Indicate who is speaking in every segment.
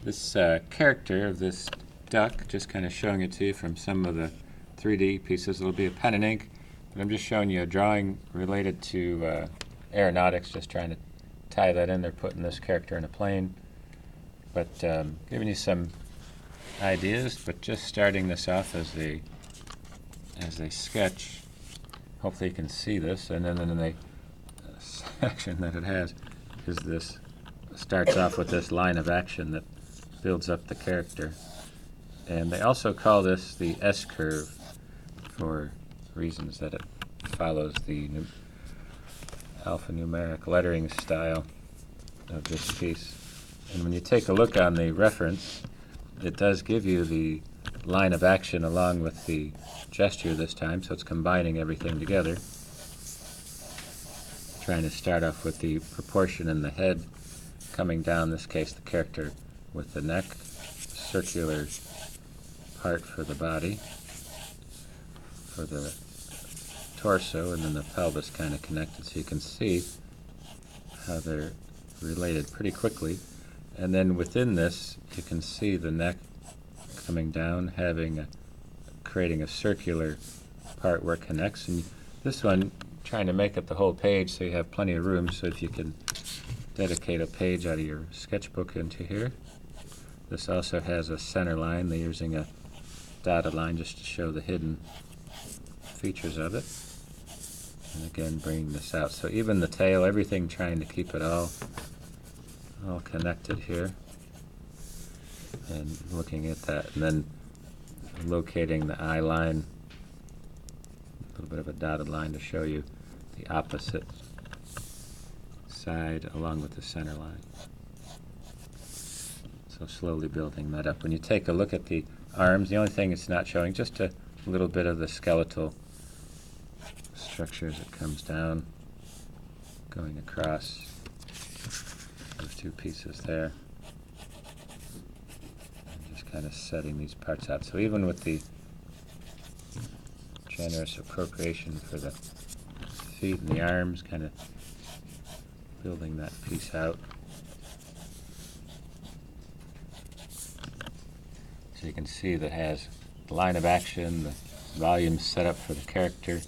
Speaker 1: This character of this duck, just kind of showing it to you from some of the 3D pieces. It'll be a pen and ink, but I'm just showing you a drawing related to aeronautics, just trying to tie that in. They're putting this character in a plane, but giving you some ideas, but just starting this off as a sketch. Hopefully you can see this, and then in the section that it has is this, starts off with this line of action that builds up the character. And they also call this the S-curve for reasons that it follows the alphanumeric lettering style of this piece. And when you take a look on the reference, it does give you the line of action along with the gesture this time, so it's combining everything together. Trying to start off with the proportion in the head coming down, in this case the character with the neck, circular part for the body, for the torso, and then the pelvis kind of connected, so you can see how they're related pretty quickly. And then within this you can see the neck coming down, creating a circular part where it connects. And this one, trying to make it the whole page so you have plenty of room, so if you can dedicate a page out of your sketchbook into here. This also has a center line. They're using a dotted line just to show the hidden features of it. And again, bringing this out. So even the tail, everything, trying to keep it all connected here. And looking at that, and then locating the eye line, a little bit of a dotted line to show you the opposite side along with the center line. So slowly building that up. When you take a look at the arms, the only thing it's not showing, just a little bit of the skeletal structure as it comes down, going across those two pieces there. And just kind of setting these parts out. So even with the generous appropriation for the feet and the arms, kind of building that piece out. So you can see that has the line of action, the volume set up for the character,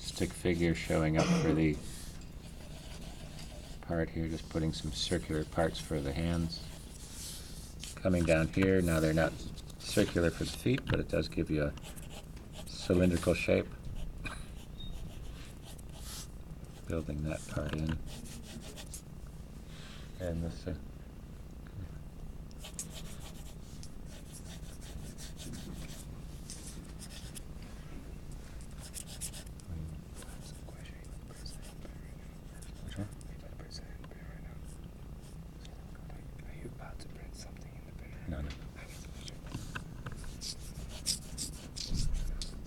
Speaker 1: stick figure showing up for the part here, just putting some circular parts for the hands. Coming down here, now they're not circular for the feet, but it does give you a cylindrical shape. Building that part in. And this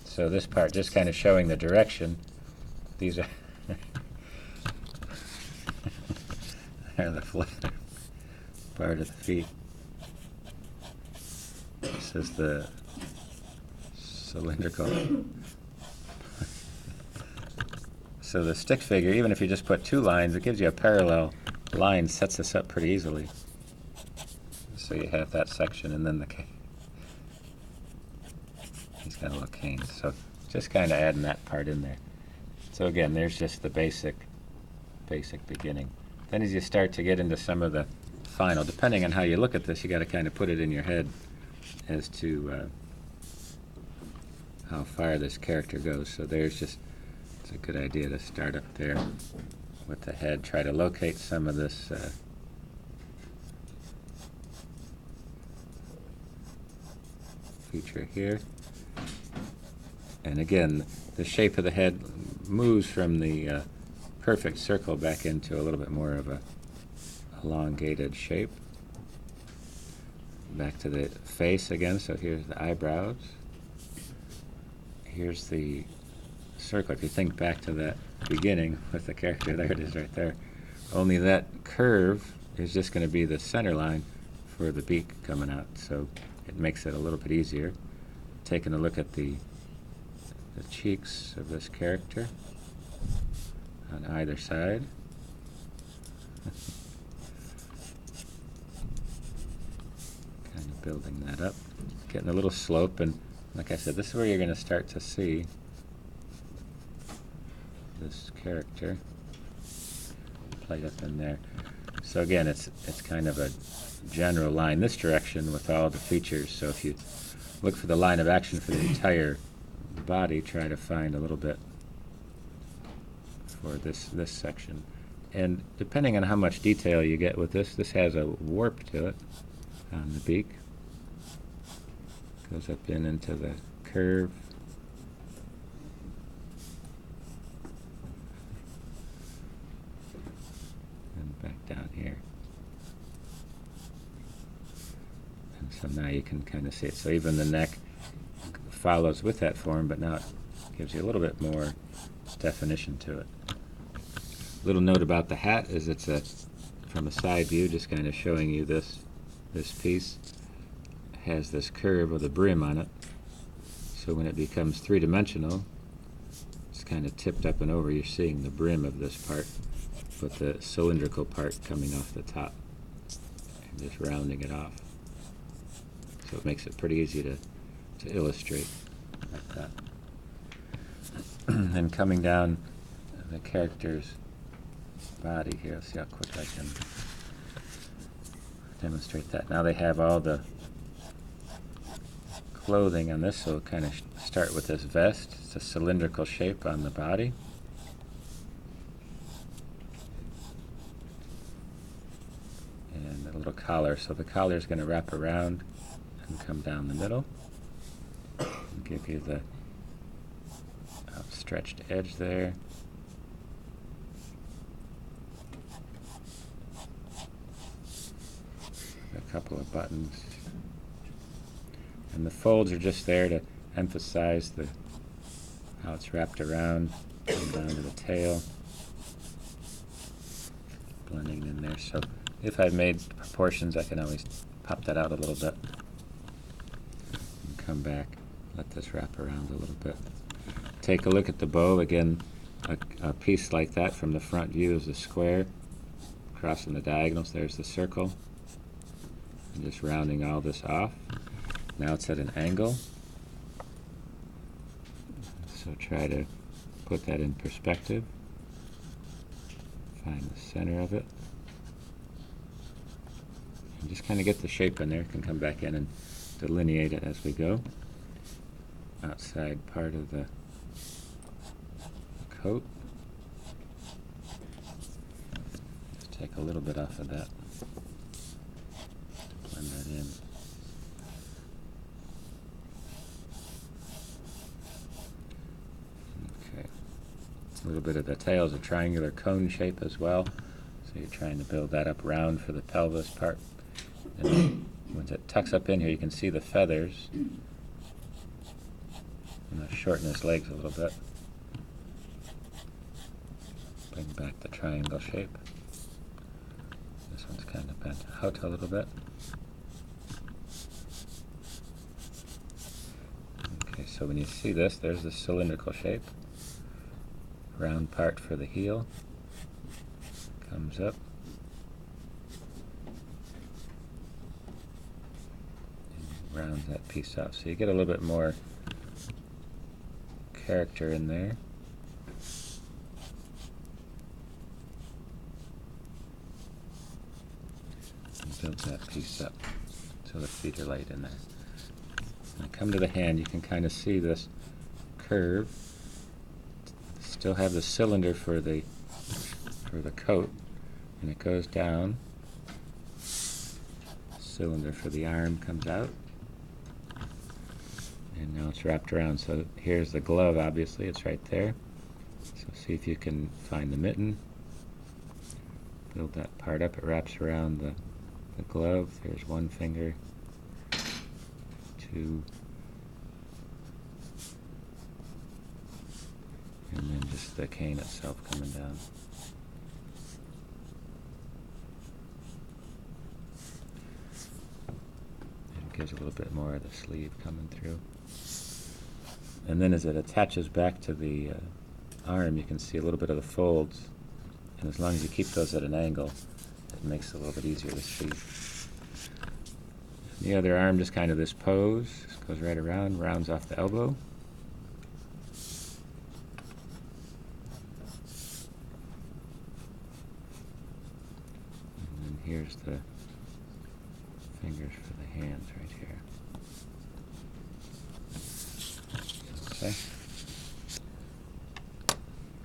Speaker 1: So this part just kind of showing the direction. These are the flat part of the feet. This is the cylindrical. So the stick figure, even if you just put two lines, it gives you a parallel line, sets this up pretty easily. So you have that section, and then the cane. He's got a little cane. So just kind of adding that part in there. So again, there's just the basic beginning. Then as you start to get into some of the final, depending on how you look at this, you got to kind of put it in your head as to how far this character goes. So there's just, it's a good idea to start up there with the head, try to locate some of this feature here. And again, the shape of the head moves from the perfect circle back into a little bit more of a elongated shape. Back to the face again, so here's the eyebrows. Here's the circle. If you think back to that beginning with the character, there it is right there. Only that curve is just going to be the center line for the beak coming out, so it makes it a little bit easier. Taking a look at the cheeks of this character on either side. building that up, getting a little slope, and like I said, this is where you're going to start to see this character play up in there. So again, it's kind of a general line this direction with all the features. So if you look for the line of action for the entire body, try to find a little bit for this section. And depending on how much detail you get with this has a warp to it on the beak. Goes up into the curve. And back down here. And so now you can kind of see it. So even the neck follows with that form, but now it gives you a little bit more definition to it. Little note about the hat is it's from a side view, just kind of showing you this piece has this curve with a brim on it. So when it becomes three-dimensional, it's kind of tipped up and over. You're seeing the brim of this part, with the cylindrical part coming off the top, and just rounding it off. So it makes it pretty easy to illustrate like that. And coming down the character's body here, let's see how quick I can demonstrate that. Now they have all the clothing on this, so we'll kind of start with this vest. It's a cylindrical shape on the body. And a little collar, so the collar is going to wrap around and come down the middle and give you the outstretched edge there. A couple of buttons. And the folds are just there to emphasize how it's wrapped around and down to the tail. Blending in there. So if I've made proportions, I can always pop that out a little bit. And come back, let this wrap around a little bit. Take a look at the bow. Again, a piece like that from the front view is a square. Crossing the diagonals, there's the circle. And just rounding all this off. Now it's at an angle. So try to put that in perspective. Find the center of it. And just kind of get the shape in there. You can come back in and delineate it as we go. Outside part of the coat. Just take a little bit off of that. Blend that in. Okay. A little bit of the tail is a triangular cone shape as well. So you're trying to build that up round for the pelvis part. And then once it tucks up in here, you can see the feathers. I'm going to shorten his legs a little bit. Bring back the triangle shape. This one's kind of bent out a little bit. Okay, so when you see this, there's the cylindrical shape. Round part for the heel. Comes up. And rounds that piece out. So you get a little bit more character in there. And build that piece up so the feet are laid in there. When I come to the hand, you can kind of see this curve. Still have the cylinder for the coat, and it goes down. Cylinder for the arm comes out, and now it's wrapped around. So here's the glove. Obviously, it's right there. So see if you can find the mitten. Build that part up. It wraps around the glove. There's one finger. Two. And then just the cane itself coming down. And it gives a little bit more of the sleeve coming through. And then as it attaches back to the arm, you can see a little bit of the folds. And as long as you keep those at an angle, it makes it a little bit easier to see. The other arm, just kind of this pose, just goes right around, rounds off the elbow. And then here's the fingers for the hands right here. Okay.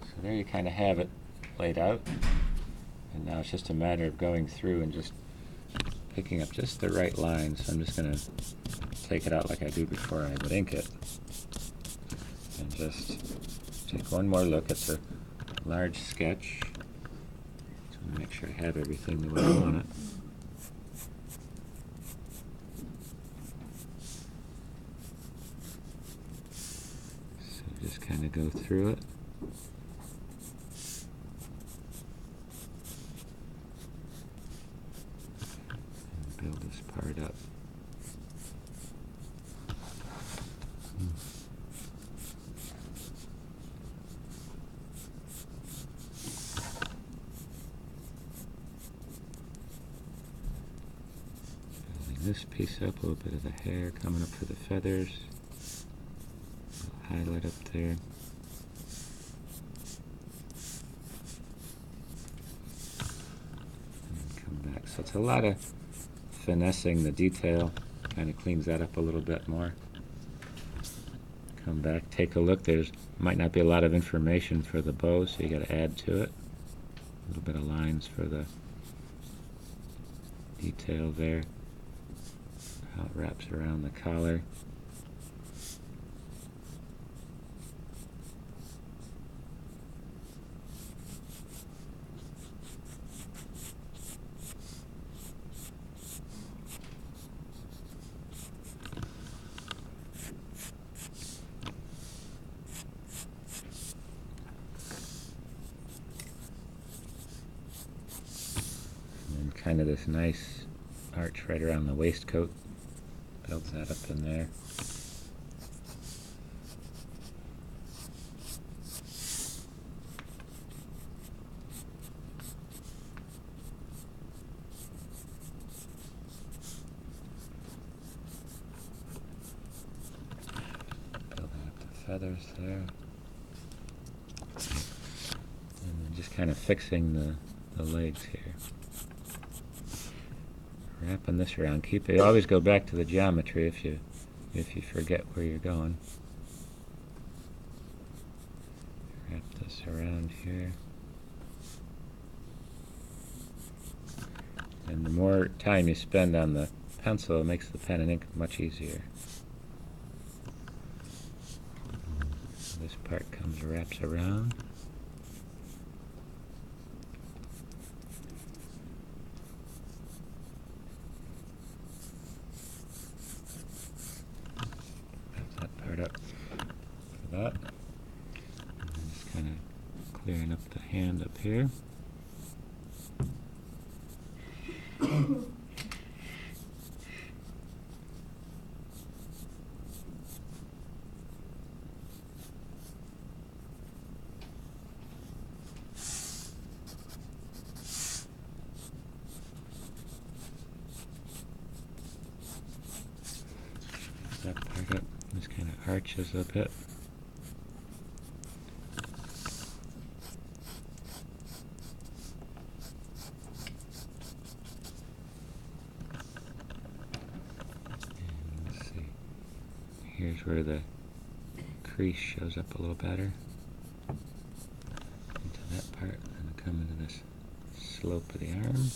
Speaker 1: So there you kind of have it laid out. And now it's just a matter of going through and just picking up just the right line. So I'm just going to take it out like I do before I would ink it. And just take one more look. It's a large sketch. So I'm going to make sure I have everything the way I want it. So just kind of go through it. Build this part up. Building this piece up, a little bit of the hair coming up for the feathers. A little highlight up there. And come back. So it's a lot of finessing the detail, kind of cleans that up a little bit more. Come back, take a look. There's might not be a lot of information for the bow, so you got to add to it. A little bit of lines for the detail there. How it wraps around the collar. Kind of this nice arch right around the waistcoat. Builds that up in there. Building up the feathers there. And then just kind of fixing the legs here. Wrapping this around. Keep it. Always go back to the geometry if you forget where you're going. Wrap this around here. And the more time you spend on the pencil, it makes the pen and ink much easier. This part wraps around. Up for that. And just kind of clearing up the hand up here. That part up. This kind of arches a bit. And let's see. Here's where the crease shows up a little better. Into that part, and come into this slope of the arm.